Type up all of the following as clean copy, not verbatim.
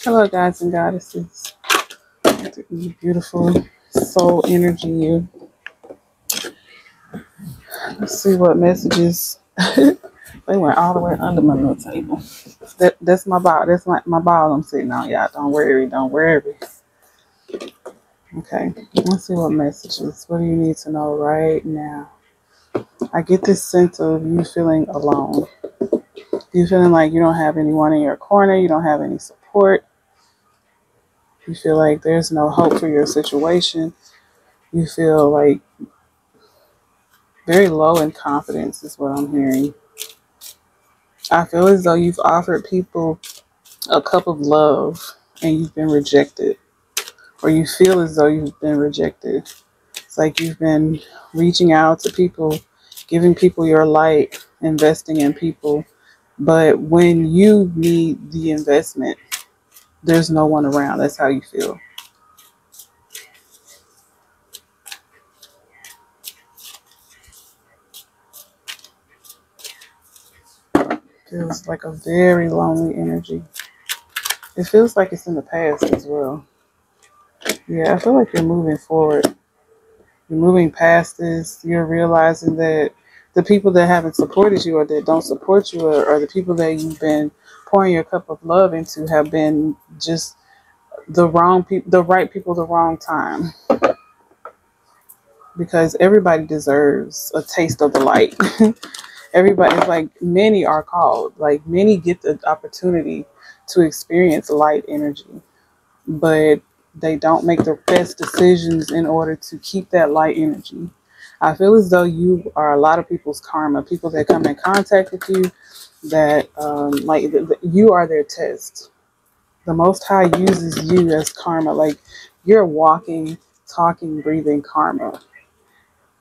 Hello, gods and goddesses. You beautiful soul energy. You. Let's see what messages. They went all the way under my little table. That's my ball. That's my ball I'm sitting on, y'all. Don't worry. Don't worry. Okay. Let's see what messages. What do you need to know right now? I get this sense of you feeling alone. You feeling like you don't have anyone in your corner. You don't have any support. You feel like there's no hope for your situation. You feel like very low in confidence is what I'm hearing. I feel as though you've offered people a cup of love and you've been rejected. Or you feel as though you've been rejected. It's like you've been reaching out to people, giving people your light, investing in people. But when you need the investment, there's no one around. That's how you feel. Feels like a very lonely energy. It feels like it's in the past as well. Yeah, I feel like you're moving forward. You're moving past this. You're realizing that the people that haven't supported you or that don't support you or the people that you've been pouring your cup of love into have been just the wrong people, the right people, the wrong time. Because everybody deserves a taste of the light. Everybody's like, many are called. Like, many get the opportunity to experience light energy. But they don't make the best decisions in order to keep that light energy. I feel as though you are a lot of people's karma, people that come in contact with you, that you are their test. The Most High uses you as karma, like you're walking, talking, breathing karma.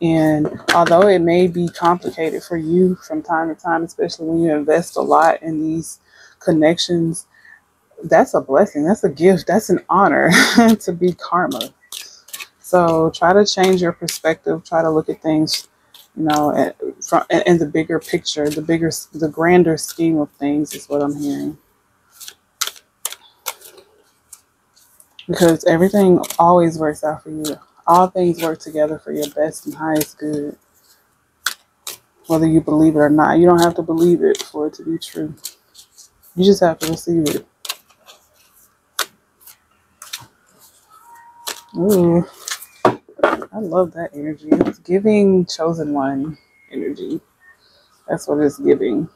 And although it may be complicated for you from time to time, especially when you invest a lot in these connections, that's a blessing. That's a gift. That's an honor to be karma. So try to change your perspective. Try to look at things, in the bigger picture, the grander scheme of things is what I'm hearing. Because everything always works out for you. All things work together for your best and highest good. Whether you believe it or not. You don't have to believe it for it to be true. You just have to receive it. Ooh, I love that energy. It's giving chosen one energy. That's what it's giving.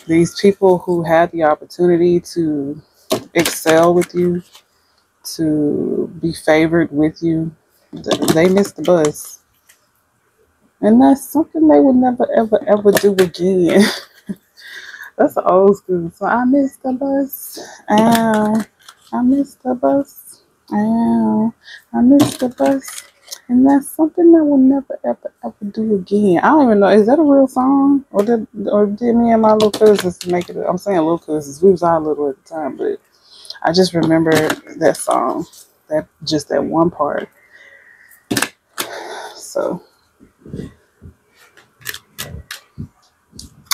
These people who had the opportunity to excel with you, to be favored with you, they missed the bus. And that's something they would never, ever, ever do again. That's an old school. So I missed the bus. Ow. I missed the bus. Ow. I missed the bus. And that's something I will never, ever, ever do again. I don't even know. Is that a real song? Or did me and my little cousins make it? I'm saying little cousins. We was all little at the time. But I just remember that song. That one part. So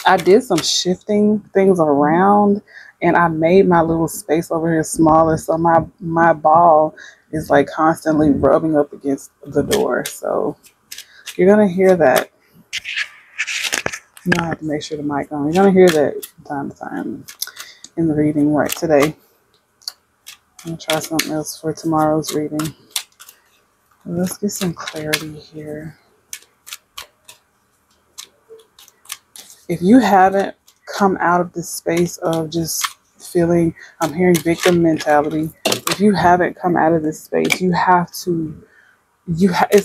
I did some shifting things around and I made my little space over here smaller. So my ball is like constantly rubbing up against the door. So you're going to hear that. You don't have to make sure the mic on. You're going to hear that from time to time in the reading right today. I'm going to try something else for tomorrow's reading. Let's get some clarity here. If you haven't come out of this space of just feeling, I'm hearing victim mentality. If you haven't come out of this space, it's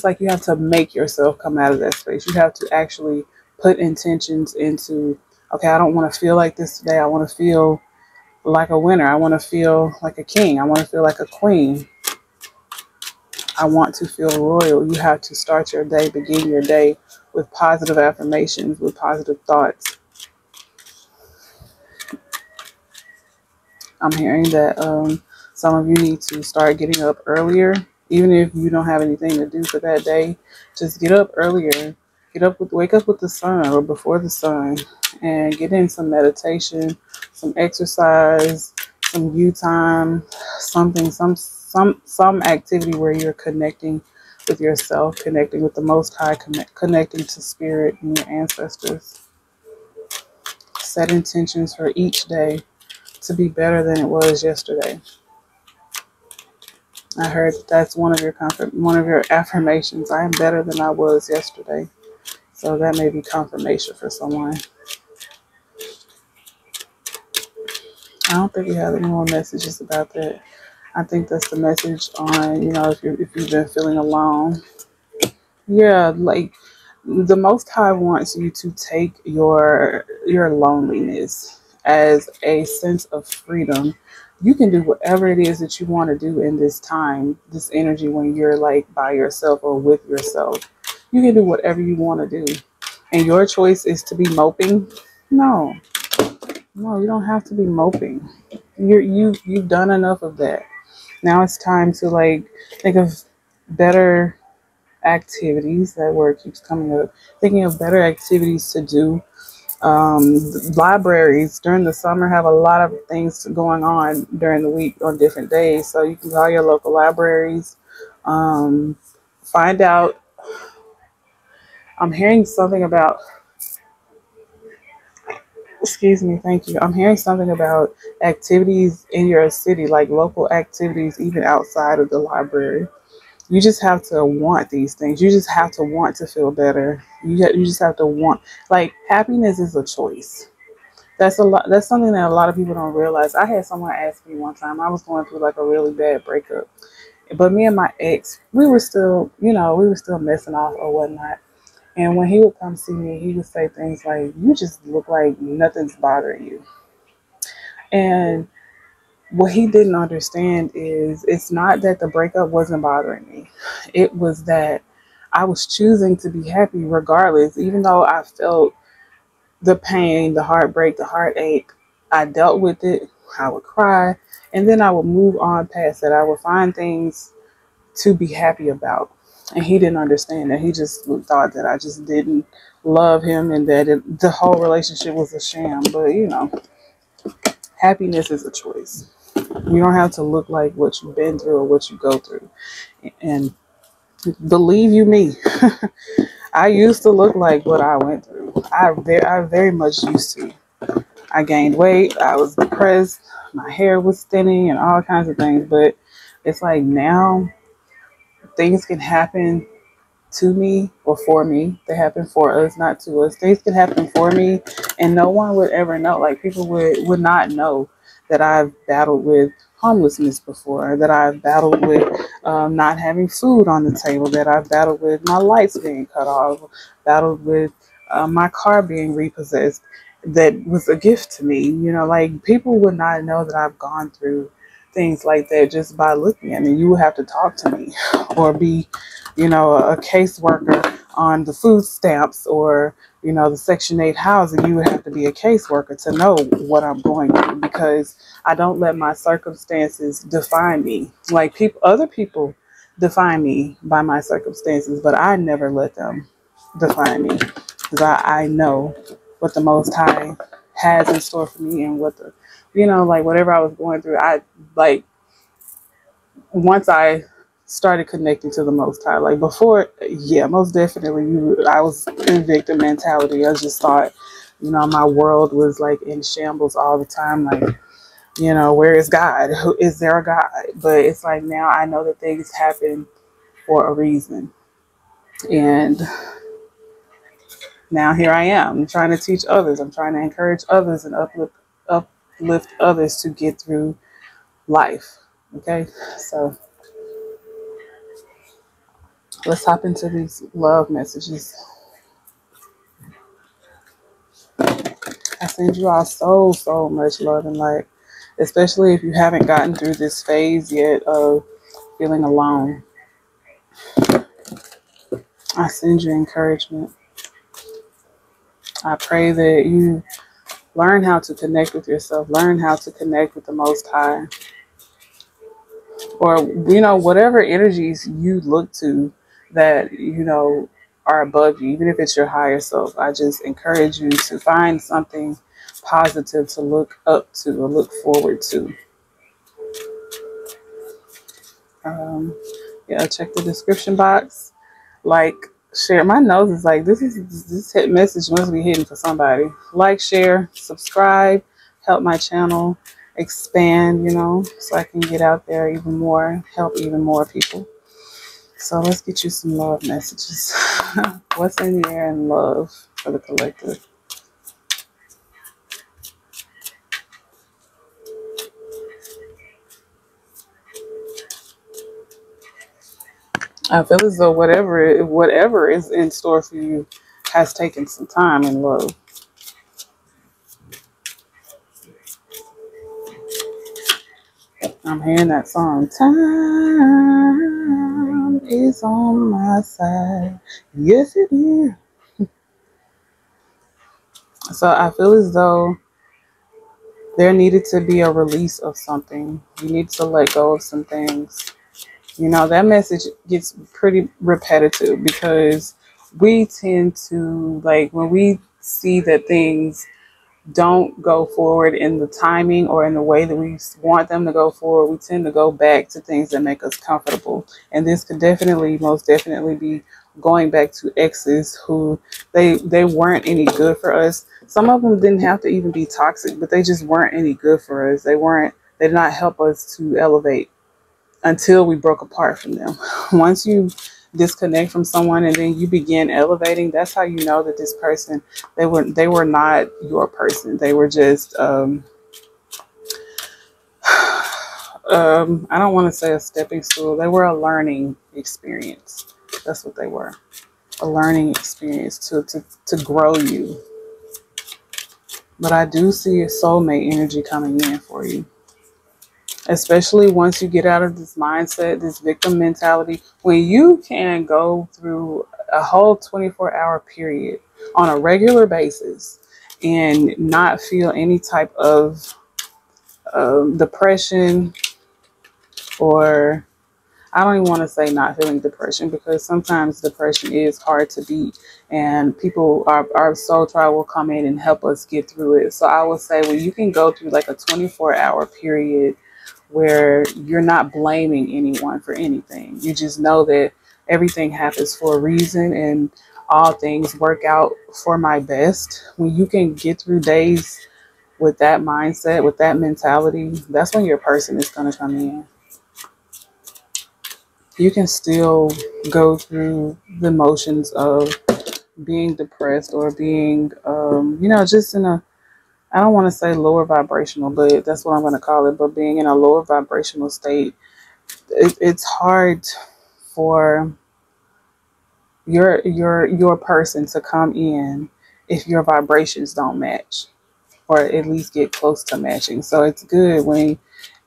like you have to make yourself come out of that space. You have to actually put intentions into, okay, I don't want to feel like this today. I want to feel like a winner. I want to feel like a king. I want to feel like a queen. I want to feel royal. You have to start your day, begin your day with positive affirmations, with positive thoughts. I'm hearing that some of you need to start getting up earlier. Even if you don't have anything to do for that day, just get up earlier. Wake up with the sun or before the sun and get in some meditation, some exercise, some you time, something, some activity where you're connecting with yourself, connecting with the Most High, connecting to spirit and your ancestors. Set intentions for each day to be better than it was yesterday. I heard that's one of your affirmations. I am better than I was yesterday. So that may be confirmation for someone. I don't think we have any more messages about that. I think that's the message on, if you've been feeling alone. Yeah, like the Most High wants you to take your loneliness as a sense of freedom. You can do whatever it is that you want to do in this time, this energy when you're like by yourself or with yourself. You can do whatever you want to do. And your choice is to be moping. No, you don't have to be moping. You've done enough of that. Now it's time to like think of better activities. That word keeps coming up. Thinking of better activities to do. Libraries during the summer have a lot of things going on during the week on different days. So you can call your local libraries. Find out. I'm hearing something about. Excuse me, thank you. I'm hearing something about activities in your city, like local activities, even outside of the library. You just have to want these things. You just have to want to feel better. You just have to want, like, happiness is a choice. That's a lot. That's something that a lot of people don't realize. I had someone ask me one time. I was going through like a really bad breakup, but me and my ex, we were still, we were still messing off or whatnot. And when he would come see me, he would say things like, "You just look like nothing's bothering you." And what he didn't understand is it's not that the breakup wasn't bothering me. It was that I was choosing to be happy regardless, even though I felt the pain, the heartbreak, the heartache. I dealt with it. I would cry, and then I would move on past it. I would find things to be happy about. And he didn't understand that. He just thought that I just didn't love him and that the whole relationship was a sham. But, happiness is a choice. You don't have to look like what you've been through or what you go through. And believe you me, I used to look like what I went through. I very much used to. I gained weight. I was depressed. My hair was thinning and all kinds of things. But it's like now things can happen to me or for me. They happen for us, not to us. Things can happen for me and no one would ever know. Like people would not know that I've battled with homelessness before, that I've battled with not having food on the table, that I've battled with my lights being cut off, battled with my car being repossessed. That was a gift to me. Like people would not know that I've gone through things like that just by looking at me. You would have to talk to me or be a caseworker on the food stamps or, the Section 8 housing. You would have to be a caseworker to know what I'm going through because I don't let my circumstances define me. Like other people define me by my circumstances, but I never let them define me because I know what the Most High has in store for me and what like whatever I was going through, once I started connecting to the Most High. Like before, yeah, most definitely, I was in victim mentality. I just thought, my world was like in shambles all the time. Like, where is God? Is there a God? But it's like now I know that things happen for a reason. And now here I am. I'm trying to teach others. I'm trying to encourage others and uplift others to get through life. Okay, so let's hop into these love messages. I send you all so much love and light, especially if you haven't gotten through this phase yet of feeling alone. I send you encouragement. I pray that you learn how to connect with yourself, learn how to connect with the Most High, or, whatever energies you look to that, are above you, even if it's your higher self. I just encourage you to find something positive to look up to or look forward to. Yeah, check the description box. Like, share. My nose is like, this hit message must be hitting for somebody. Like, share, subscribe, help my channel expand, so I can get out there even more, help even more people. So let's get you some love messages. What's in the air in love for the collective? I feel as though whatever is in store for you has taken some time in love. I'm hearing that song. Time is on my side. Yes, it is. So I feel as though there needed to be a release of something. You need to let go of some things. That message gets pretty repetitive because we tend to, like, when we see that things don't go forward in the timing or in the way that we want them to go forward, we tend to go back to things that make us comfortable. And this could most definitely be going back to exes who they weren't any good for us. Some of them didn't have to even be toxic, but they just weren't any good for us. They did not help us to elevate until we broke apart from them. Once you disconnect from someone and then you begin elevating, that's how you know that this person, they were not your person. They were just I don't want to say a stepping stool. They were a learning experience. That's what they were. A learning experience to grow you. But I do see a soulmate energy coming in for you. Especially once you get out of this mindset, this victim mentality, when you can go through a whole 24-hour period on a regular basis and not feel any type of depression, or I don't even want to say not feeling depression, because sometimes depression is hard to beat and people, our soul tribe will come in and help us get through it. So I would say when you can go through like a 24-hour period where you're not blaming anyone for anything. You just know that everything happens for a reason and all things work out for my best. When you can get through days with that mindset, with that mentality, that's when your person is going to come in. You can still go through the emotions of being depressed or being, just in a, I don't want to say lower vibrational, but that's what I'm going to call it. But being in a lower vibrational state, it's hard for your person to come in if your vibrations don't match, or at least get close to matching. So it's good when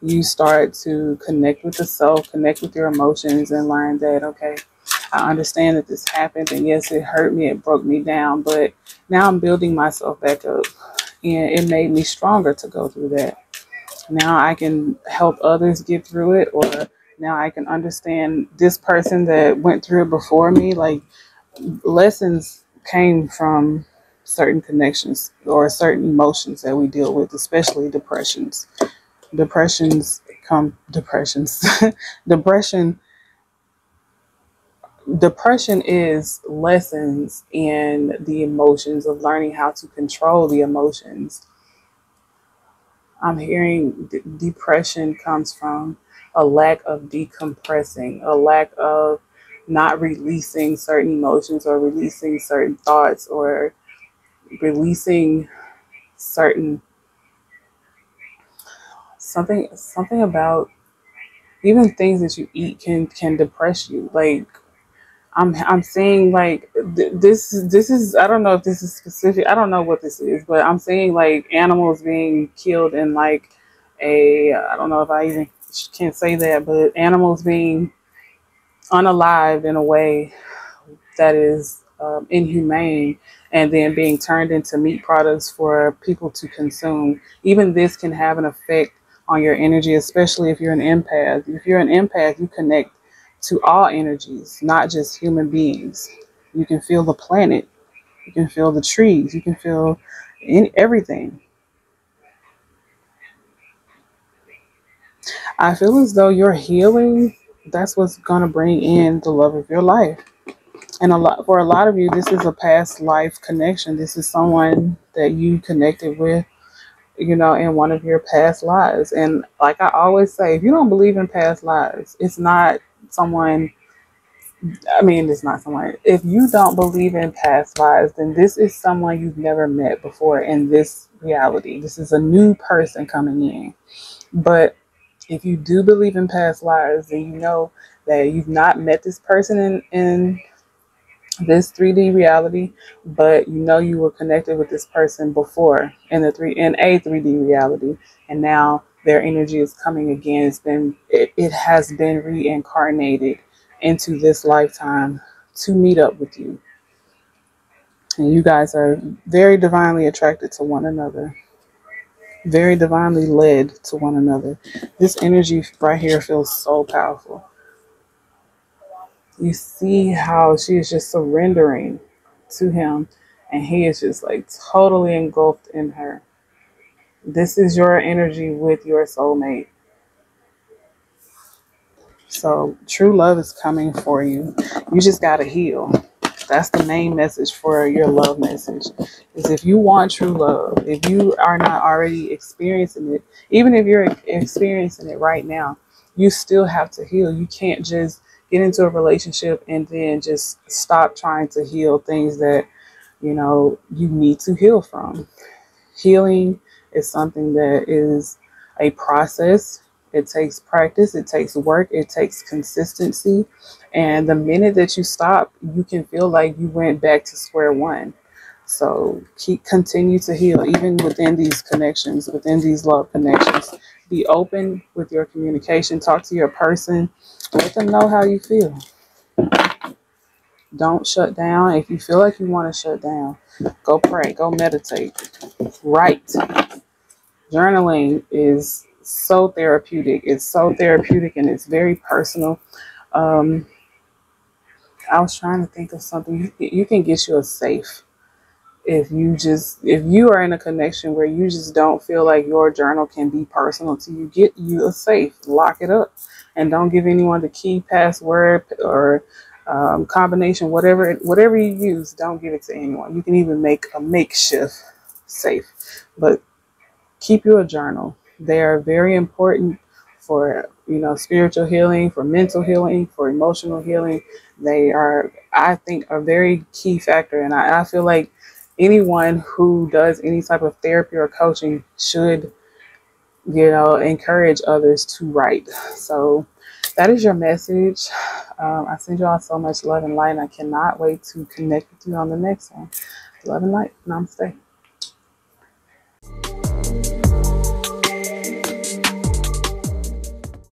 you start to connect with the self, connect with your emotions, and learn that, okay, I understand that this happened, and yes, it hurt me, it broke me down, but now I'm building myself back up, and it made me stronger to go through that. Now I can help others get through it, or now I can understand this person that went through it before me. Like, lessons came from certain connections or certain emotions that we deal with, especially depressions. Depressions come depressions. Depression Depression is lessons in the emotions, of learning how to control the emotions. I'm hearing depression comes from a lack of decompressing, a lack of not releasing certain emotions or releasing certain thoughts or releasing certain something about even things that you eat can depress you. Like, I'm seeing like this is, I don't know if this is specific, I don't know what this is, but I'm seeing like animals being killed in like I don't know if I even can't say that, but animals being unalived in a way that is inhumane, and then being turned into meat products for people to consume. Even this can have an effect on your energy, especially if you're an empath. If you're an empath, you connect to all energies, not just human beings. You can feel the planet, you can feel the trees, you can feel everything. I feel as though you're healing that's what's going to bring in the love of your life. And for a lot of you, this is a past life connection. This is someone that you connected with, in one of your past lives. And like I always say, if you don't believe in past lives, it's not someone. It's not someone. If you don't believe in past lives, then this is someone you've never met before in this reality. This is a new person coming in. But if you do believe in past lives, then you know that you've not met this person in this 3D reality, but you were connected with this person before in a 3D reality, and now their energy is coming again. It has been reincarnated into this lifetime to meet up with you, and you guys are very divinely attracted to one another, very divinely led to one another. This energy right here feels so powerful. You see how she is just surrendering to him, and he is just like totally engulfed in her. This is your energy with your soulmate. So true love is coming for you. You just got to heal. That's the main message for your love message, is if you want true love, if you are not already experiencing it, even if you're experiencing it right now, you still have to heal. You can't just get into a relationship and then just stop trying to heal things that, you need to heal from. Healing is something that is a process. It takes practice, it takes work, it takes consistency. And the minute that you stop, you can feel like you went back to square one. So continue to heal, even within these connections, within these love connections. Be open with your communication. Talk to your person. Let them know how you feel. Don't shut down. If you feel like you want to shut down, go pray, go meditate, write. Journaling is so therapeutic. It's so therapeutic and it's very personal. I was trying to think of something. You can get you a safe. If you are in a connection where you just don't feel like your journal can be personal to you, get you a safe, lock it up, and don't give anyone the key, password, or combination, whatever you use. Don't give it to anyone. You can even make a makeshift safe, but keep you a journal. They are very important for, spiritual healing, for mental healing, for emotional healing. They are, I think, a very key factor. And I feel like anyone who does any type of therapy or coaching should, encourage others to write. So that is your message. I send you all so much love and light, and I cannot wait to connect with you on the next one. Love and light. Namaste.